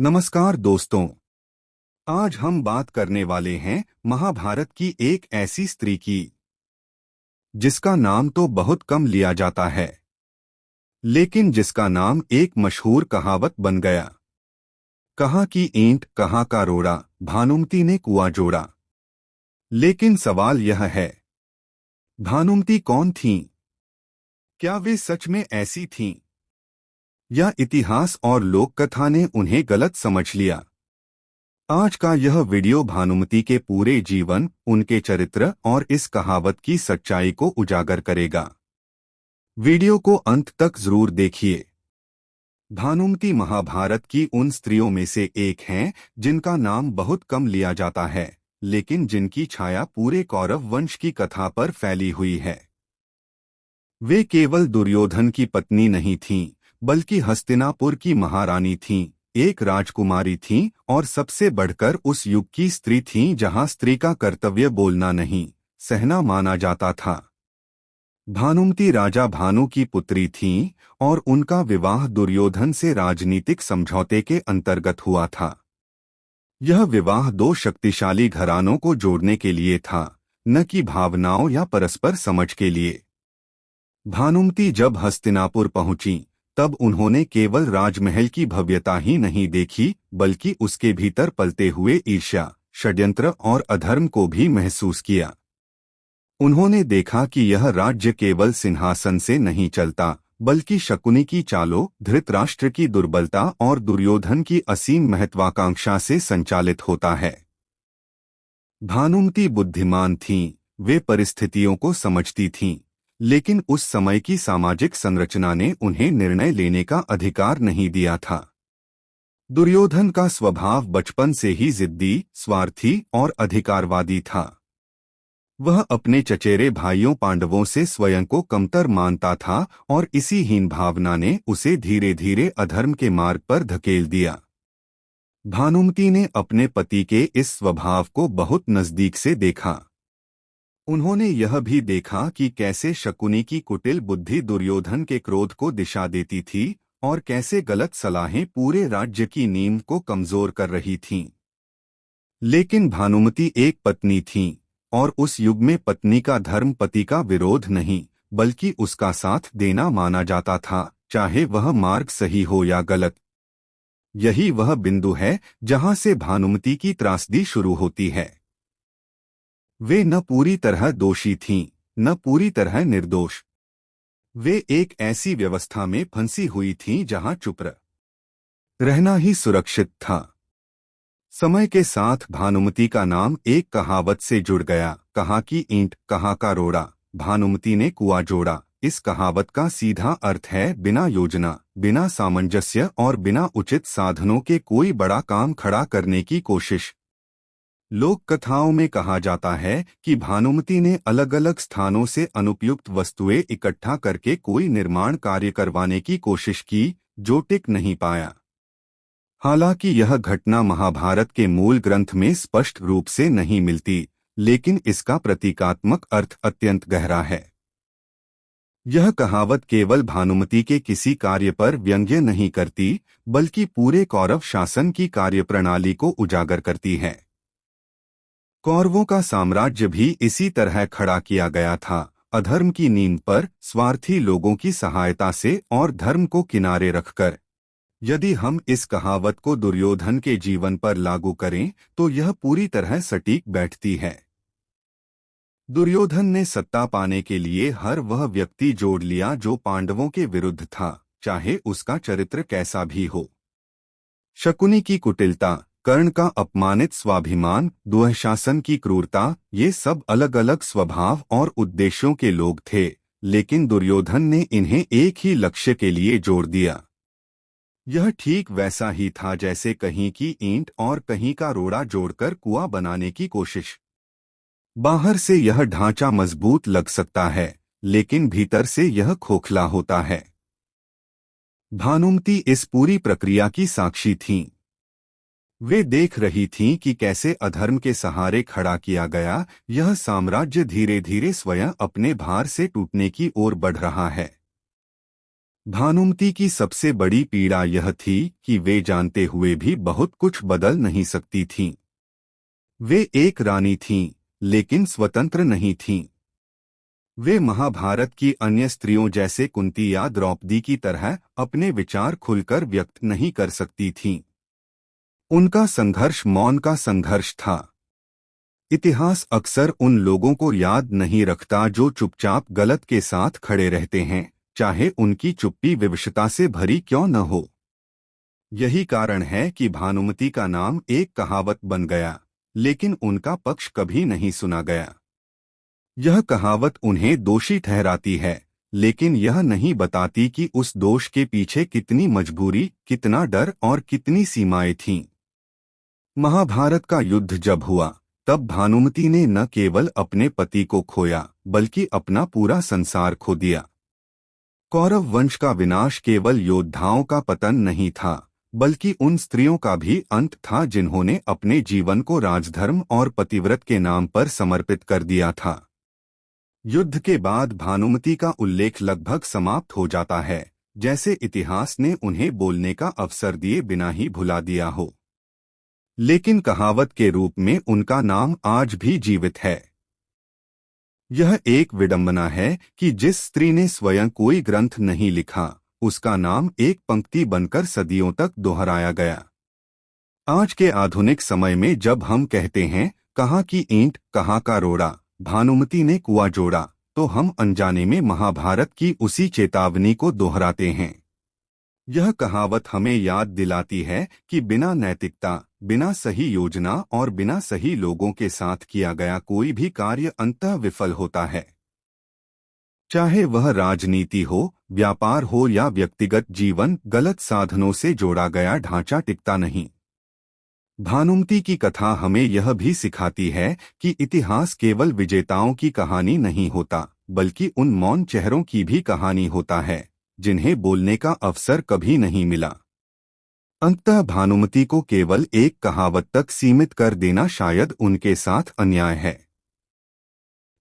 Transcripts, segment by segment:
नमस्कार दोस्तों। आज हम बात करने वाले हैं महाभारत की एक ऐसी स्त्री की जिसका नाम तो बहुत कम लिया जाता है, लेकिन जिसका नाम एक मशहूर कहावत बन गया। कहाँ की ईंट कहाँ का रोड़ा, भानुमती ने कुआं जोड़ा। लेकिन सवाल यह है, भानुमती कौन थीं? क्या वे सच में ऐसी थीं, या इतिहास और लोक कथा ने उन्हें गलत समझ लिया? आज का यह वीडियो भानुमती के पूरे जीवन, उनके चरित्र और इस कहावत की सच्चाई को उजागर करेगा। वीडियो को अंत तक जरूर देखिए। भानुमती महाभारत की उन स्त्रियों में से एक हैं जिनका नाम बहुत कम लिया जाता है, लेकिन जिनकी छाया पूरे कौरव वंश की कथा पर फैली हुई है। वे केवल दुर्योधन की पत्नी नहीं थीं, बल्कि हस्तिनापुर की महारानी थीं, एक राजकुमारी थीं और सबसे बढ़कर उस युग की स्त्री थीं जहां स्त्री का कर्तव्य बोलना नहीं, सहना माना जाता था। भानुमती राजा भानु की पुत्री थीं और उनका विवाह दुर्योधन से राजनीतिक समझौते के अंतर्गत हुआ था। यह विवाह दो शक्तिशाली घरानों को जोड़ने के लिए था, न कि भावनाओं या परस्पर समझ के लिए। भानुमती जब हस्तिनापुर पहुंची, तब उन्होंने केवल राजमहल की भव्यता ही नहीं देखी, बल्कि उसके भीतर पलते हुए ईर्ष्या, षड्यंत्र और अधर्म को भी महसूस किया। उन्होंने देखा कि यह राज्य केवल सिंहासन से नहीं चलता, बल्कि शकुनी की चालों, धृतराष्ट्र की दुर्बलता और दुर्योधन की असीम महत्वाकांक्षा से संचालित होता है। भानुमती बुद्धिमान थीं, वे परिस्थितियों को समझती थीं, लेकिन उस समय की सामाजिक संरचना ने उन्हें निर्णय लेने का अधिकार नहीं दिया था। दुर्योधन का स्वभाव बचपन से ही जिद्दी, स्वार्थी और अधिकारवादी था। वह अपने चचेरे भाइयों पांडवों से स्वयं को कमतर मानता था और इसी हीन भावना ने उसे धीरे धीरे अधर्म के मार्ग पर धकेल दिया। भानुमती ने अपने पति के इस स्वभाव को बहुत नजदीक से देखा। उन्होंने यह भी देखा कि कैसे शकुनी की कुटिल बुद्धि दुर्योधन के क्रोध को दिशा देती थी और कैसे गलत सलाहें पूरे राज्य की नींव को कमजोर कर रही थीं। लेकिन भानुमती एक पत्नी थीं, और उस युग में पत्नी का धर्म पति का विरोध नहीं, बल्कि उसका साथ देना माना जाता था, चाहे वह मार्ग सही हो या गलत। यही वह बिंदु है जहां से भानुमती की त्रासदी शुरू होती है। वे न पूरी तरह दोषी थीं, न पूरी तरह निर्दोष। वे एक ऐसी व्यवस्था में फंसी हुई थीं जहां चुप रहना ही सुरक्षित था। समय के साथ भानुमती का नाम एक कहावत से जुड़ गया, कहाँ की ईंट कहाँ का रोड़ा, भानुमती ने कुआं जोड़ा। इस कहावत का सीधा अर्थ है बिना योजना, बिना सामंजस्य और बिना उचित साधनों के कोई बड़ा काम खड़ा करने की कोशिश। लोक कथाओं में कहा जाता है कि भानुमती ने अलग अलग स्थानों से अनुपयुक्त वस्तुएं इकट्ठा करके कोई निर्माण कार्य करवाने की कोशिश की, जो टिक नहीं पाया। हालांकि यह घटना महाभारत के मूल ग्रंथ में स्पष्ट रूप से नहीं मिलती, लेकिन इसका प्रतीकात्मक अर्थ अत्यंत गहरा है। यह कहावत केवल भानुमती के किसी कार्य पर व्यंग्य नहीं करती, बल्कि पूरे कौरव शासन की कार्यप्रणाली को उजागर करती है। कौरवों का साम्राज्य भी इसी तरह खड़ा किया गया था, अधर्म की नींव पर, स्वार्थी लोगों की सहायता से और धर्म को किनारे रखकर। यदि हम इस कहावत को दुर्योधन के जीवन पर लागू करें तो यह पूरी तरह सटीक बैठती है। दुर्योधन ने सत्ता पाने के लिए हर वह व्यक्ति जोड़ लिया जो पांडवों के विरुद्ध था, चाहे उसका चरित्र कैसा भी हो। शकुनी की कुटिलता, कर्ण का अपमानित स्वाभिमान, दुःशासन की क्रूरता, ये सब अलग अलग स्वभाव और उद्देश्यों के लोग थे, लेकिन दुर्योधन ने इन्हें एक ही लक्ष्य के लिए जोड़ दिया। यह ठीक वैसा ही था जैसे कहीं की ईंट और कहीं का रोड़ा जोड़कर कुआं बनाने की कोशिश। बाहर से यह ढांचा मजबूत लग सकता है, लेकिन भीतर से यह खोखला होता है। भानुमती इस पूरी प्रक्रिया की साक्षी थीं। वे देख रही थीं कि कैसे अधर्म के सहारे खड़ा किया गया यह साम्राज्य धीरे धीरे स्वयं अपने भार से टूटने की ओर बढ़ रहा है। भानुमति की सबसे बड़ी पीड़ा यह थी कि वे जानते हुए भी बहुत कुछ बदल नहीं सकती थीं। वे एक रानी थीं, लेकिन स्वतंत्र नहीं थीं। वे महाभारत की अन्य स्त्रियों जैसे कुंती या द्रौपदी की तरह अपने विचार खुलकर व्यक्त नहीं कर सकती थीं। उनका संघर्ष मौन का संघर्ष था। इतिहास अक्सर उन लोगों को याद नहीं रखता जो चुपचाप गलत के साथ खड़े रहते हैं, चाहे उनकी चुप्पी विवशता से भरी क्यों न हो। यही कारण है कि भानुमति का नाम एक कहावत बन गया, लेकिन उनका पक्ष कभी नहीं सुना गया। यह कहावत उन्हें दोषी ठहराती है, लेकिन यह नहीं बताती कि उस दोष के पीछे कितनी मजबूरी, कितना डर और कितनी सीमाएं थीं। महाभारत का युद्ध जब हुआ, तब भानुमति ने न केवल अपने पति को खोया, बल्कि अपना पूरा संसार खो दिया। कौरव वंश का विनाश केवल योद्धाओं का पतन नहीं था, बल्कि उन स्त्रियों का भी अंत था जिन्होंने अपने जीवन को राजधर्म और पतिव्रत के नाम पर समर्पित कर दिया था। युद्ध के बाद भानुमति का उल्लेख लगभग समाप्त हो जाता है, जैसे इतिहास ने उन्हें बोलने का अवसर दिए बिना ही भुला दिया हो। लेकिन कहावत के रूप में उनका नाम आज भी जीवित है। यह एक विडंबना है कि जिस स्त्री ने स्वयं कोई ग्रंथ नहीं लिखा, उसका नाम एक पंक्ति बनकर सदियों तक दोहराया गया। आज के आधुनिक समय में जब हम कहते हैं कहाँ की ईंट कहाँ का रोड़ा, भानुमति ने कुआं जोड़ा, तो हम अनजाने में महाभारत की उसी चेतावनी को दोहराते हैं। यह कहावत हमें याद दिलाती है कि बिना नैतिकता, बिना सही योजना और बिना सही लोगों के साथ किया गया कोई भी कार्य अंततः विफल होता है। चाहे वह राजनीति हो, व्यापार हो या व्यक्तिगत जीवन, गलत साधनों से जोड़ा गया ढांचा टिकता नहीं। भानुमति की कथा हमें यह भी सिखाती है कि इतिहास केवल विजेताओं की कहानी नहीं होता, बल्कि उन मौन चेहरों की भी कहानी होता है, जिन्हें बोलने का अवसर कभी नहीं मिला। अंततः भानुमति को केवल एक कहावत तक सीमित कर देना शायद उनके साथ अन्याय है।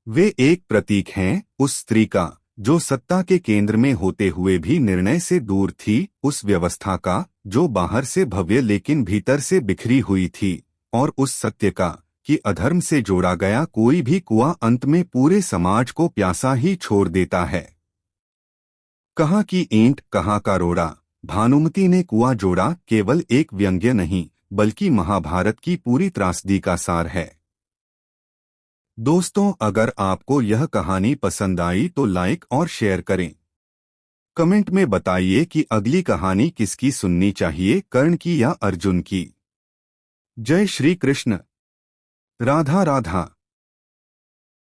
वे एक प्रतीक हैं उस स्त्री का जो सत्ता के केंद्र में होते हुए भी निर्णय से दूर थी, उस व्यवस्था का जो बाहर से भव्य लेकिन भीतर से बिखरी हुई थी, और उस सत्य का कि अधर्म से जोड़ा गया कोई भी कुआं अंत में पूरे समाज को प्यासा ही छोड़ देता है। कहाँ की ईंट कहाँ का रोड़ा, भानुमति ने कुआं जोड़ा केवल एक व्यंग्य नहीं, बल्कि महाभारत की पूरी त्रासदी का सार है। दोस्तों, अगर आपको यह कहानी पसंद आई तो लाइक और शेयर करें। कमेंट में बताइए कि अगली कहानी किसकी सुननी चाहिए, कर्ण की या अर्जुन की। जय श्री कृष्ण। राधा राधा।